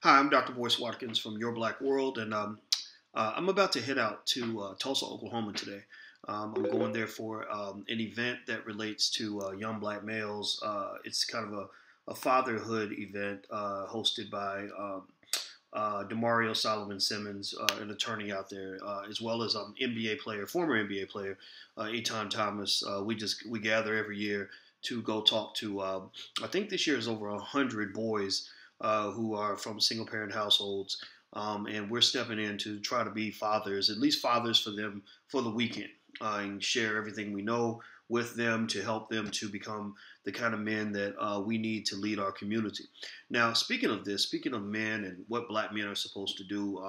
Hi, I'm Dr. Boyce Watkins from Your Black World, and I'm about to head out to Tulsa, Oklahoma today. I'm going there for an event that relates to young black males. It's kind of a fatherhood event hosted by Demario Solomon Simmons, an attorney out there, as well as NBA player, former NBA player, Eton Thomas. We gather every year to go talk to. I think this year is over 100 boys who are from single parent households, and we're stepping in to try to be fathers, at least fathers for them for the weekend, and share everything we know with them to help them to become the kind of men that we need to lead our community. Now, speaking of this, speaking of men and what black men are supposed to do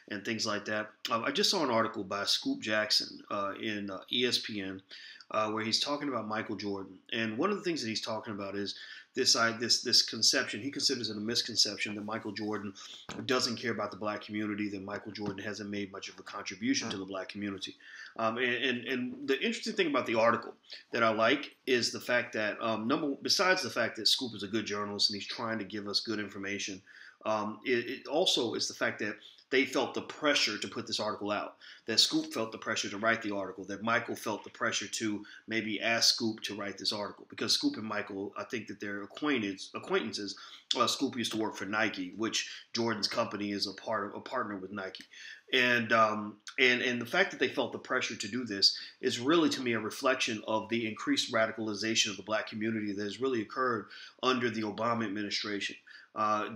and things like that, I just saw an article by Scoop Jackson in ESPN where he's talking about Michael Jordan. And one of the things that he's talking about is this conception. He considers it a misconception that Michael Jordan doesn't care about the black community, that Michael Jordan hasn't made much of a contribution to the black community. And the interesting thing about the article that I like is the fact that besides the fact that Scoop is a good journalist and he's trying to give us good information, it also is the fact that they felt the pressure to put this article out, that Scoop felt the pressure to write the article, that Michael felt the pressure to maybe ask Scoop to write this article. Because Scoop and Michael, I think that they're acquaintances. Scoop used to work for Nike, which Jordan's company is a partner with Nike. And the fact that they felt the pressure to do this is really, to me, a reflection of the increased radicalization of the black community that has really occurred under the Obama administration.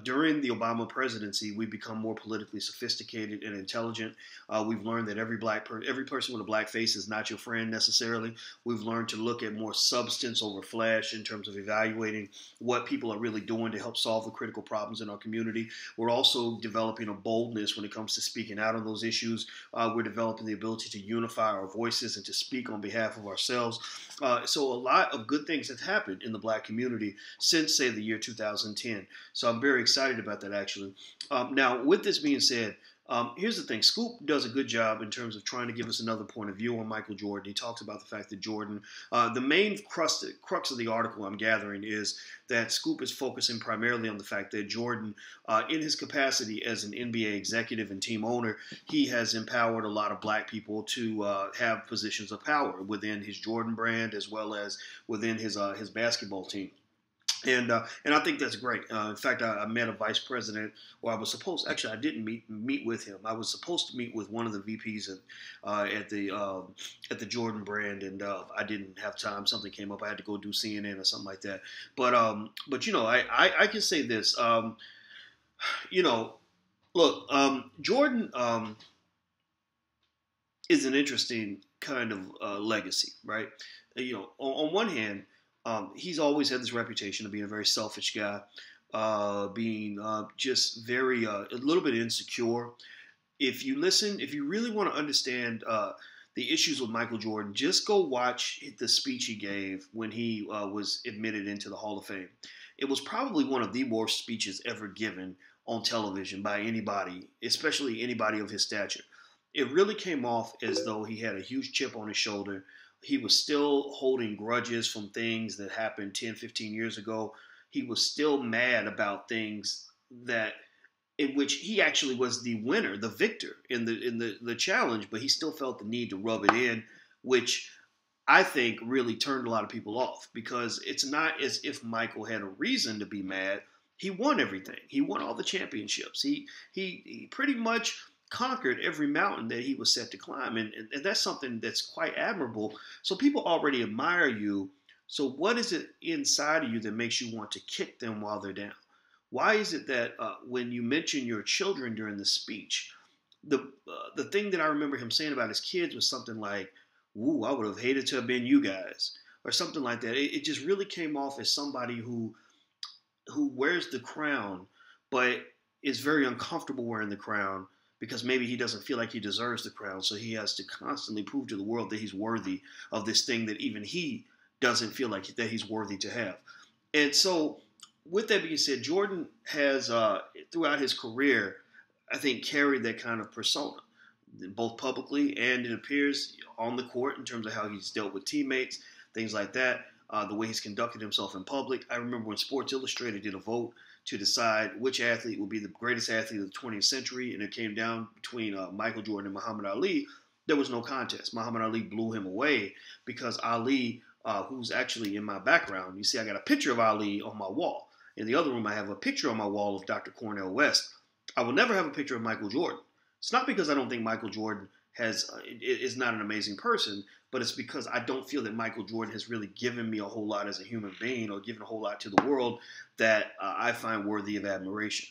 During the Obama presidency, we've become more politically sophisticated and intelligent. We've learned that every person with a black face is not your friend necessarily. We've learned to look at more substance over flash in terms of evaluating what people are really doing to help solve the critical problems in our community. We're also developing a boldness when it comes to speaking out on those issues. We're developing the ability to unify our voices and to speak on behalf of ourselves. So a lot of good things have happened in the black community since, say, the year 2010. So I'm very excited about that, actually. Now, with this being said, here's the thing. Scoop does a good job in terms of trying to give us another point of view on Michael Jordan. He talks about the fact that Jordan, the main crux of the article I'm gathering is that Scoop is focusing primarily on the fact that Jordan, in his capacity as an NBA executive and team owner, he has empowered a lot of black people to have positions of power within his Jordan brand as well as within his basketball team. And I think that's great. In fact, I met a vice president, or I was supposed. Actually, I didn't meet with him. I was supposed to meet with one of the VPs at the Jordan brand, and I didn't have time. Something came up. I had to go do CNN or something like that. But you know, I can say this. You know, look, Jordan is an interesting kind of legacy, right? You know, on one hand. He's always had this reputation of being a very selfish guy, being just very a little bit insecure. If you really want to understand the issues with Michael Jordan, just go watch the speech he gave when he was admitted into the Hall of Fame. It was probably one of the worst speeches ever given on television by anybody, especially anybody of his stature. It really came off as though he had a huge chip on his shoulder. He was still holding grudges from things that happened 10, 15 years ago. He was still mad about things that in which he actually was the winner, the victor in the challenge, but he still felt the need to rub it in, which I think really turned a lot of people off because it's not as if Michael had a reason to be mad. He won everything. He won all the championships. He pretty much conquered every mountain that he was set to climb. And that's something that's quite admirable. So people already admire you. So what is it inside of you that makes you want to kick them while they're down? Why is it that when you mention your children during the speech, the thing that I remember him saying about his kids was something like, "Ooh, I would have hated to have been you guys," or something like that. It just really came off as somebody who wears the crown, but is very uncomfortable wearing the crown because maybe he doesn't feel like he deserves the crown. So he has to constantly prove to the world that he's worthy of this thing that even he doesn't feel like that he's worthy to have. And so with that being said, Jordan has, throughout his career, I think carried that kind of persona, both publicly and it appears on the court in terms of how he's dealt with teammates, things like that, the way he's conducted himself in public. I remember when Sports Illustrated did a vote to decide which athlete would be the greatest athlete of the 20th century, and it came down between Michael Jordan and Muhammad Ali, there was no contest. Muhammad Ali blew him away because Ali, who's actually in my background, you see I got a picture of Ali on my wall. In the other room, I have a picture on my wall of Dr. Cornel West. I will never have a picture of Michael Jordan. It's not because I don't think Michael Jordan is not an amazing person, but it's because I don't feel that Michael Jordan has really given me a whole lot as a human being or given a whole lot to the world that I find worthy of admiration.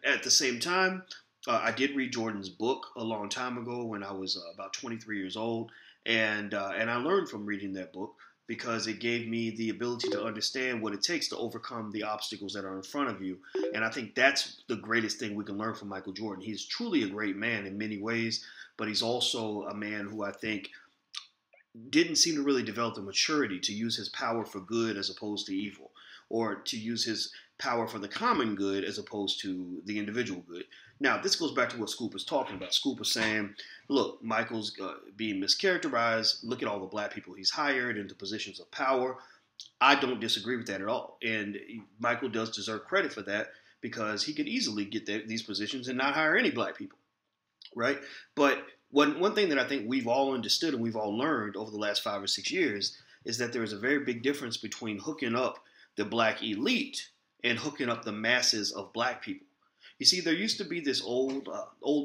At the same time, I did read Jordan's book a long time ago when I was about 23 years old, and I learned from reading that book because it gave me the ability to understand what it takes to overcome the obstacles that are in front of you. And I think that's the greatest thing we can learn from Michael Jordan. He's truly a great man in many ways, but he's also a man who I think didn't seem to really develop the maturity to use his power for good as opposed to evil, or to use his power for the common good as opposed to the individual good. Now, this goes back to what Scoop was talking about. Scoop was saying, look, Michael's being mischaracterized. Look at all the black people he's hired into positions of power. I don't disagree with that at all. And Michael does deserve credit for that because he could easily get these positions and not hire any black people, right? But one thing that I think we've all understood and we've all learned over the last 5 or 6 years is that there is a very big difference between hooking up the black elite and hooking up the masses of black people. You see, there used to be this old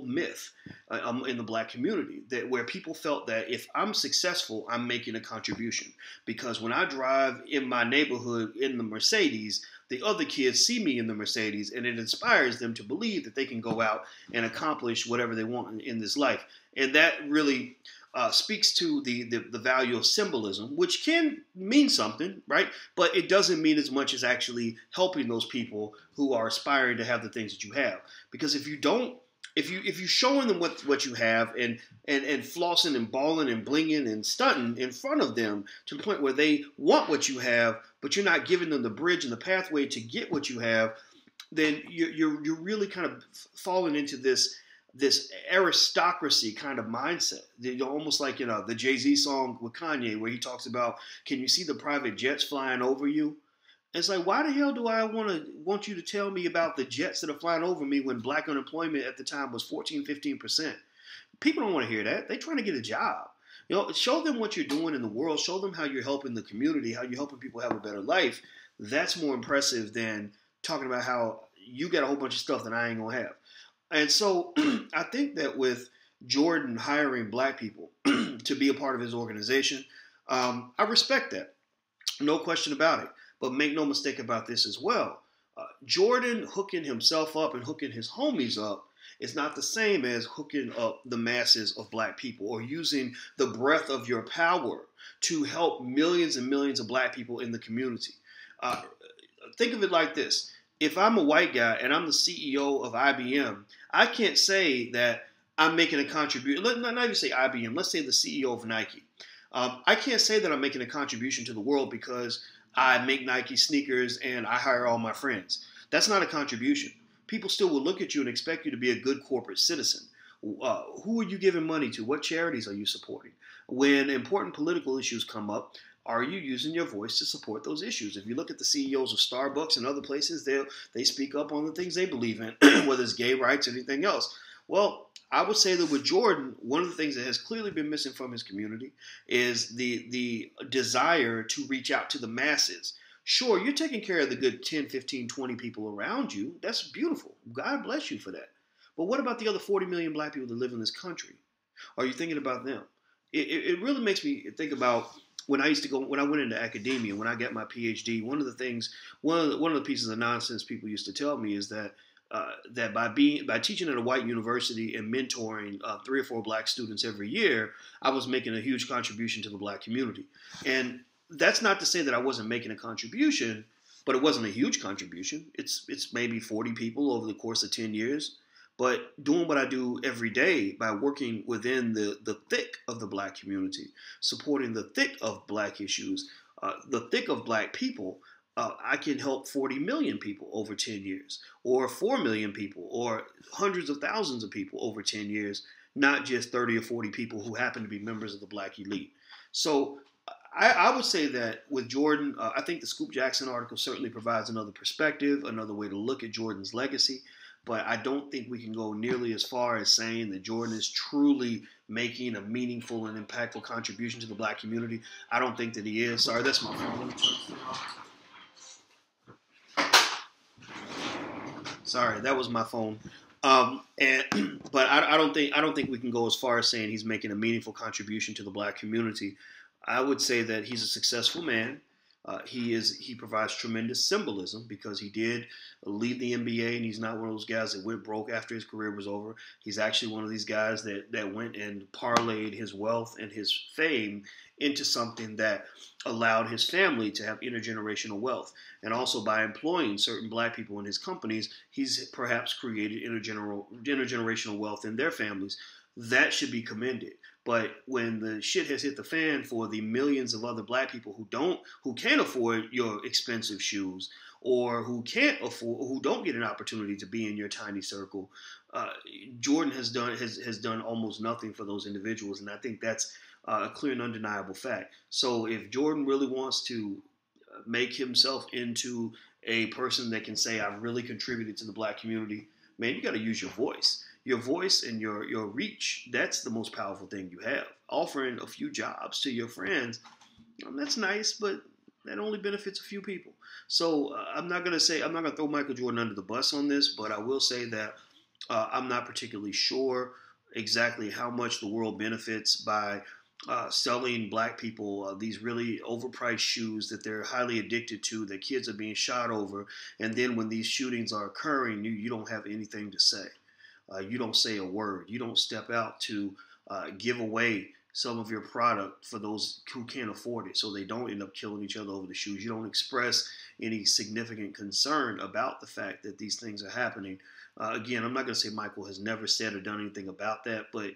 myth in the black community that where people felt that if I'm successful, I'm making a contribution. Because when I drive in my neighborhood in the Mercedes, the other kids see me in the Mercedes, and it inspires them to believe that they can go out and accomplish whatever they want in this life. And that really speaks to the value of symbolism, which can mean something, right? But it doesn't mean as much as actually helping those people who are aspiring to have the things that you have. Because if you don't, if you showing them what you have and flossing and balling and blinging and stunting in front of them to the point where they want what you have, but you're not giving them the bridge and the pathway to get what you have, then you're really kind of falling into this aristocracy kind of mindset. Almost like the Jay-Z song with Kanye where he talks about, can you see the private jets flying over you? It's like, why the hell do I want you to tell me about the jets that are flying over me when black unemployment at the time was 14-15%? People don't want to hear that. They're trying to get a job. Show them what you're doing in the world. Show them how you're helping the community, how you're helping people have a better life. That's more impressive than talking about how you got a whole bunch of stuff that I ain't going to have. And so I think that with Jordan hiring black people to be a part of his organization, I respect that. No question about it. But make no mistake about this as well. Jordan hooking himself up and hooking his homies up is not the same as hooking up the masses of black people or using the breadth of your power to help millions and millions of black people in the community. Think of it like this. If I'm a white guy and I'm the CEO of IBM, I can't say that I'm making a contribution. Not even say IBM. Let's say the CEO of Nike. I can't say that I'm making a contribution to the world because I make Nike sneakers and I hire all my friends. That's not a contribution. People still will look at you and expect you to be a good corporate citizen. Who are you giving money to? What charities are you supporting? When important political issues come up, are you using your voice to support those issues? If you look at the CEOs of Starbucks and other places, they speak up on the things they believe in, whether it's gay rights or anything else. Well, I would say that with Jordan, one of the things that has clearly been missing from his community is the desire to reach out to the masses. Sure, you're taking care of the good 10, 15, 20 people around you. That's beautiful. God bless you for that. But what about the other 40 million black people that live in this country? Are you thinking about them? It really makes me think about when I went into academia, when I got my PhD. One of the pieces of nonsense people used to tell me is that by teaching at a white university and mentoring 3 or 4 black students every year, I was making a huge contribution to the black community. And that's not to say that I wasn't making a contribution, but it wasn't a huge contribution. It's maybe 40 people over the course of 10 years. But doing what I do every day by working within the thick of the black community, supporting the thick of black issues, the thick of black people, I can help 40 million people over 10 years, or 4 million people, or hundreds of thousands of people over 10 years, not just 30 or 40 people who happen to be members of the black elite. So I would say that with Jordan, I think the Scoop Jackson article certainly provides another perspective, another way to look at Jordan's legacy. But I don't think we can go nearly as far as saying that Jordan is truly making a meaningful and impactful contribution to the black community. I don't think that he is. Sorry, that's my phone. Let me turn this thing off. Sorry, that was my phone. And but I don't think we can go as far as saying he's making a meaningful contribution to the black community. I would say that he's a successful man. He provides tremendous symbolism because he did leave the NBA, and he's not one of those guys that went broke after his career was over. He's actually one of these guys that went and parlayed his wealth and his fame into something that allowed his family to have intergenerational wealth. And also by employing certain black people in his companies, he's perhaps created intergenerational wealth in their families. That should be commended. But when the shit has hit the fan for the millions of other black people who can't afford your expensive shoes, or who don't get an opportunity to be in your tiny circle, Jordan has done almost nothing for those individuals, and I think that's a clear and undeniable fact. So if Jordan really wants to make himself into a person that can say, I've really contributed to the black community, man, you got to use your voice. Your voice and your reach, that's the most powerful thing you have. Offering a few jobs to your friends, that's nice, but that only benefits a few people. So I'm not going to throw Michael Jordan under the bus on this, but I will say that I'm not particularly sure exactly how much the world benefits by selling black people these really overpriced shoes that they're highly addicted to, that kids are being shot over, and then when these shootings are occurring, you don't have anything to say. You don't say a word. You don't step out to give away some of your product for those who can't afford it, so they don't end up killing each other over the shoes. You don't express any significant concern about the fact that these things are happening. Again, I'm not going to say Michael has never said or done anything about that, but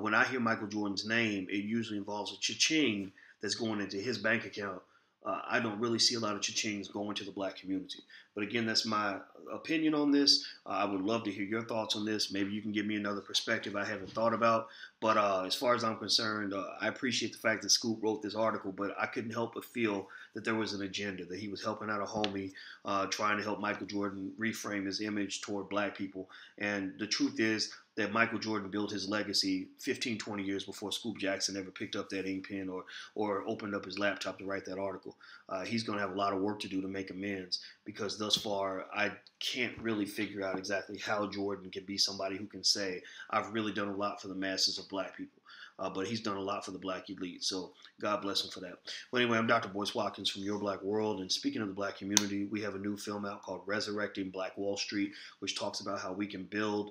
when I hear Michael Jordan's name, it usually involves a cha-ching that's going into his bank account. I don't really see a lot of cha-chings going to the black community. But again, that's my opinion on this. I would love to hear your thoughts on this. Maybe you can give me another perspective I haven't thought about. But as far as I'm concerned, I appreciate the fact that Scoop wrote this article, but I couldn't help but feel that there was an agenda, that he was helping out a homie, trying to help Michael Jordan reframe his image toward black people. And the truth is that Michael Jordan built his legacy 15, 20 years before Scoop Jackson ever picked up that ink pen or opened up his laptop to write that article. He's going to have a lot of work to do to make amends, because thus far I can't really figure out exactly how Jordan can be somebody who can say, I've really done a lot for the masses of black people. But he's done a lot for the black elite, so God bless him for that. Well, anyway, I'm Dr. Boyce Watkins from Your Black World, and speaking of the black community, we have a new film out called Resurrecting Black Wall Street, which talks about how we can build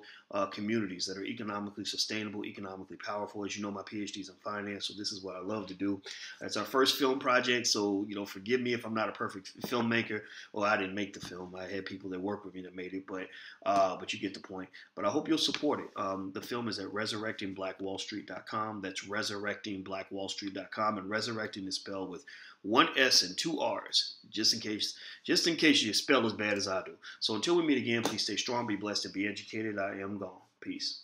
communities that are economically sustainable, economically powerful. As you know, my PhD is in finance, so this is what I love to do. It's our first film project, so forgive me if I'm not a perfect filmmaker. Well, I didn't make the film. I had people that work with me that made it, but you get the point. But I hope you'll support it. The film is at resurrectingblackwallstreet.com. That's resurrectingblackwallstreet.com, and resurrecting is spelled with one S and two R's, just in case you spell as bad as I do. So until we meet again, please stay strong, be blessed, and be educated. I am gone. Peace.